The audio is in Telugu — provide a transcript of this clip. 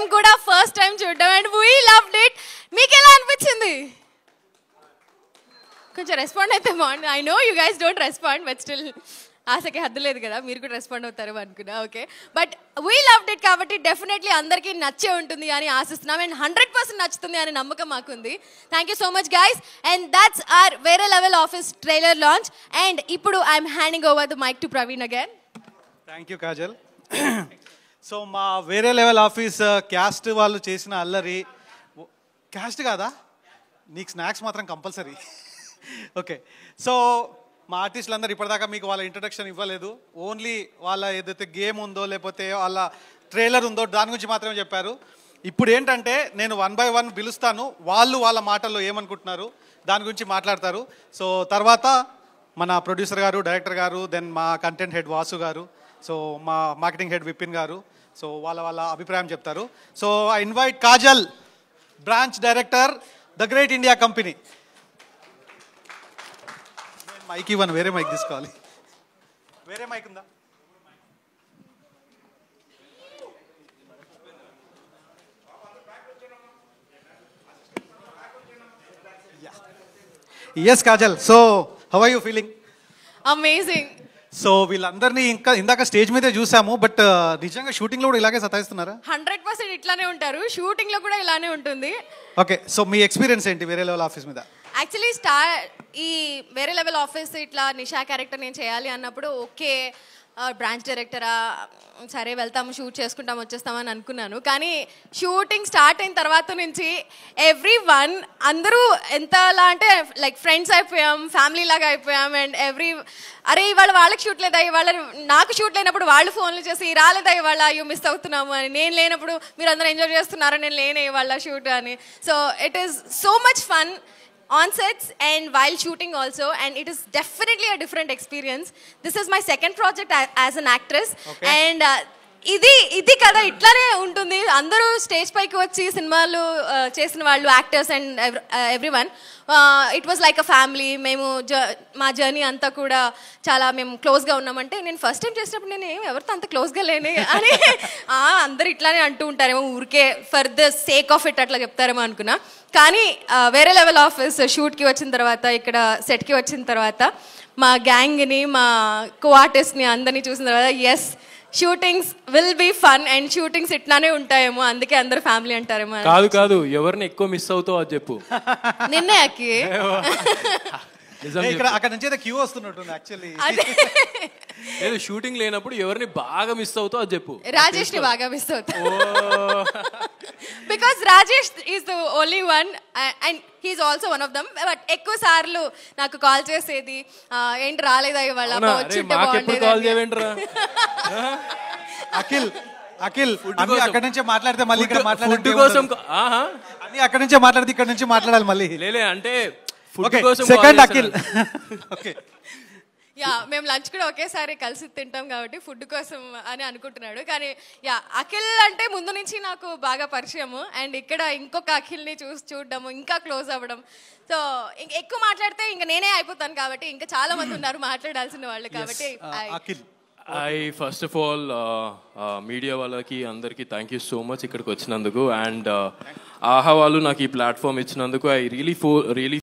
మేము కూడా ఫస్ట్ టైం చూడడం అండ్ వీ లవ్డ్ ఇట్. మీకు ఎలా అనిపించింది? కొంచెం రెస్పాండ్ అయితే బాగుంది. I know you guys don't respond but still ఆశకి హద్దు లేదు కదా, మీరు కూడా రెస్పాండ్ అవుతారు అనుకున్నా. Okay, but we loved it కాబట్టి డెఫినెట్లీ అందరికీ నచ్చే ఉంటుంది అని ఆశిస్తున్నాం అండ్ 100% నచ్చుతుంది అనే నమ్మకం మాకుంది. Thank you so much guys and that's our వేరే level office trailer launch. And ఇప్పుడు I'm handing over the mic to Praveen again. Thank you Kajal. So మా వేరే లెవెల్ ఆఫీస్ క్యాస్ట్ వాళ్ళు చేసిన అల్లరి, క్యాస్ట్ కాదా, నీకు స్నాక్స్ మాత్రం కంపల్సరీ. ఓకే, సో మా ఆర్టిస్టులు అందరూ ఇప్పటిదాకా మీకు వాళ్ళ ఇంట్రడక్షన్ ఇవ్వలేదు. ఓన్లీ వాళ్ళ ఏదైతే గేమ్ ఉందో లేకపోతే వాళ్ళ ట్రైలర్ ఉందో దాని గురించి మాత్రమే చెప్పారు. ఇప్పుడు ఏంటంటే నేను 1 by 1 పిలుస్తాను, వాళ్ళు వాళ్ళ మాటల్లో ఏమనుకుంటున్నారు దాని గురించి మాట్లాడతారు. సో తర్వాత మన ప్రొడ్యూసర్ గారు, డైరెక్టర్ గారు, దెన్ మా కంటెంట్ హెడ్ వాసు గారు, సో మా మార్కెటింగ్ హెడ్ విపిన్ గారు, సో వాళ్ళ అభిప్రాయం చెప్తారు. So I invite Kajal, branch director, the great India company. Mike ఇవ్వను, వేరే మైక్ తీసుకోవాలి. వేరే మైక్ ఉందా? Yes Kajal, so how are you feeling? Amazing. So వీళ్ళందరినీ ఇందాక స్టేజ్ మీదే చూసాము, బట్ నిజంగా షూటింగ్ లో కూడా ఇలాగే సతాయిస్తున్నారా? 100% ఇట్లానే ఉంటారు, షూటింగ్ లో కూడా ఇలానే ఉంటుంది. ఓకే, సో మీ ఎక్స్పీరియన్స్ ఏంటి వేరే లెవెల్ ఆఫీస్ మీద? యాక్చువల్లీ ఈ వేరే లెవెల్ ఆఫీస్ ఇట్లా నిషా క్యారెక్టర్ నేను చేయాలి అన్నప్పుడు ఓకే బ్రాంచ్ డైరెక్టరా, సరే వెళ్తాము షూట్ చేసుకుంటాము వచ్చేస్తామని అనుకున్నాను. కానీ షూటింగ్ స్టార్ట్ అయిన తర్వాత నుంచి ఎవ్రీ అందరూ ఎంతలా అంటే లైక్ ఫ్రెండ్స్ అయిపోయాం, ఫ్యామిలీ లాగా అయిపోయాం. అండ్ అరే ఇవాళ వాళ్ళకి షూట్ లేదా, ఇవాళ నాకు షూట్ లేనప్పుడు వాళ్ళు ఫోన్లు చేసి రాలేదా ఇవాళ, అయ్యో మిస్ అవుతున్నాము అని, నేను లేనప్పుడు మీరు అందరూ ఎంజాయ్ చేస్తున్నారా, నేను లేనే ఇవాళ షూట్ అని. So it is so much fun on sets and while shooting also, and it is definitely a different experience. This is my second project as an actress. Okay. And ఇది కదా ఇట్లానే ఉంటుంది. అందరూ స్టేజ్ పైకి వచ్చి సినిమాలు చేసిన వాళ్ళు actors and everyone, it was like a family. మేము మా జర్నీ అంతా కూడా చాలా మేము క్లోజ్గా ఉన్నామంటే, నేను ఫస్ట్ టైం చేసినప్పుడు నేను ఎవరితో అంత క్లోజ్గా లేని అని అందరు ఇట్లానే అంటూ ఉంటారేమో, ఊరికే for the sake of it అట్లా చెప్తారేమో అనుకున్నా. కానీ వేరే లెవెల్ ఆఫీస్ షూట్కి వచ్చిన తర్వాత, ఇక్కడ సెట్కి వచ్చిన తర్వాత మా గ్యాంగ్ని, మా కో ఆర్టిస్ట్ని అందరినీ చూసిన తర్వాత yes shootings will be fun and shootings ఇట్లానే ఉంటాయేమో, అందుకే అందరు ఫ్యామిలీ అంటారేమో. కాదు, ఎవరిని ఎక్కువ మిస్ అవుతావు అది చెప్పు. నిన్నే అక్కి అక్కడ నుంచి క్యూ వస్తున్నట్టుంది యాక్చువల్లీ. లేదు, షూటింగ్ లేనప్పుడు ఎవరిని బాగా మిస్ అవుతావు అది చెప్పు. రాజేష్ ని బాగా మిస్ అవుతా, because Rajesh is the only one and he's also one of them. But ఎక్కువ సార్లు నాకు కాల్ చేసేది, ఏంటి రాలేదా ఇవాళ, వచ్చుంటే బాగుండేది. అఖిల్ అక్కడి నుంచే మాట్లాడితే మళ్ళీ ఇక్కడ మాట్లాడే కోసం అన్ని అక్కడి నుంచే మాట్లాడితే ఇక్కడ నుంచి మాట్లాడాలి మళ్ళీ. లేలే అంటే సెకండ్ అఖిల్. ఓకే, యా మేము లంచ్ కూడా ఒకేసారి కలిసి తింటాం కాబట్టి ఫుడ్ కోసం అని అనుకుంటున్నాడు. కానీ యా అఖిల్ అంటే ముందు నుంచి నాకు బాగా పరిచయము అండ్ ఇక్కడ ఇంకొక అఖిల్ని చూడడము, ఇంకా క్లోజ్ అవ్వడం. సో ఎక్కువ మాట్లాడితే ఇంకా నేనే అయిపోతాను కాబట్టి ఇంకా చాలా మంది ఉన్నారు మాట్లాడాల్సిన వాళ్ళు కాబట్టి. ఫస్ట్ ఆఫ్ ఆల్ మీడియా వాళ్ళకి అందరికీ థ్యాంక్ యూ సో మచ్ ఇక్కడికి వచ్చినందుకు. అండ్ ఆహా వాళ్ళు నాకు ఈ ప్లాట్ఫామ్ ఇచ్చినందుకు ఐ రియలీ